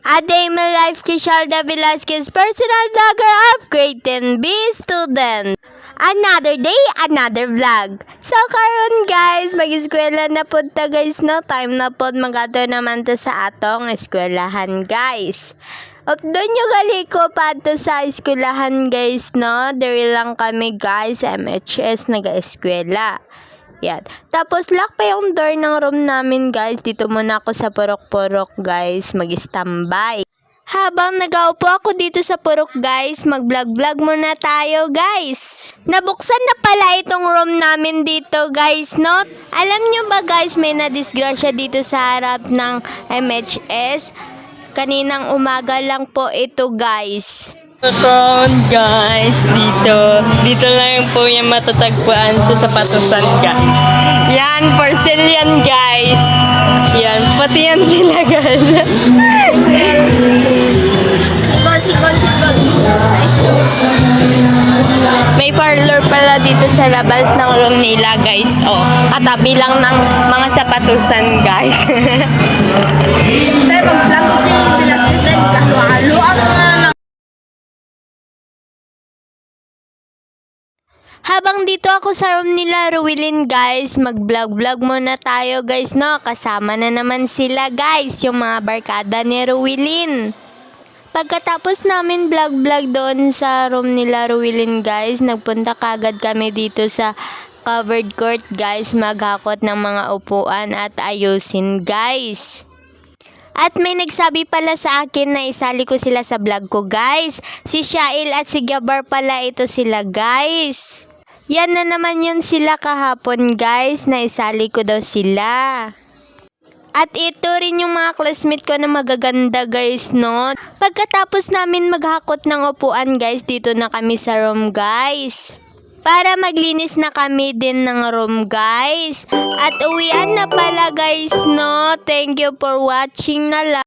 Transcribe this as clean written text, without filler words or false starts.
A day in my life, Kishalda Velasquez, personal vlogger of grade 10B student. Another day, another vlog. So karon guys, mag-eskwela na po ta guys, no? Time na po magato naman ta sa atong eskwelahan guys. Doon nyo gali ko pa to sa eskwelahan guys, no? Diri lang kami guys, MHS nag-eskwela. Yan. Tapos lock pa yung door ng room namin guys. Dito muna ako sa purok-purok guys, mag-standby. Habang nag-aupo ako dito sa purok guys, mag-vlog-vlog muna tayo guys. Nabuksan na pala itong room namin dito guys, no? Alam nyo ba guys, may nadisgrasya dito sa harap ng MHS. Kaninang umaga lang po ito guys. Guys, dito lang po yung matatagpuan sa sapatusan guys. Yan, porcelain guys. Yan, pati yan tinagal. May parlor pala dito sa labas ng room nila guys. Oh, katabi lang ng mga sapatusan guys. Habang dito ako sa room nila Ruwilin guys, mag-vlog-vlog muna tayo guys, no? Kasama na naman sila guys, yung mga barkada ni Ruwilin. Pagkatapos namin vlog-vlog doon sa room nila Ruwilin guys, nagpunta kagad kami dito sa covered court guys, maghakot ng mga upuan at ayusin guys. At may nagsabi pala sa akin na isali ko sila sa vlog ko guys. Si Shail at si Gabar pala ito sila guys. Yan na naman yun sila kahapon guys, na isali ko daw sila. At ito rin yung mga classmate ko na magaganda guys, no? Pagkatapos namin maghakot ng upuan guys, dito na kami sa room guys. Para maglinis na kami din ng room guys. At uwian na pala guys, no? Thank you for watching na lang.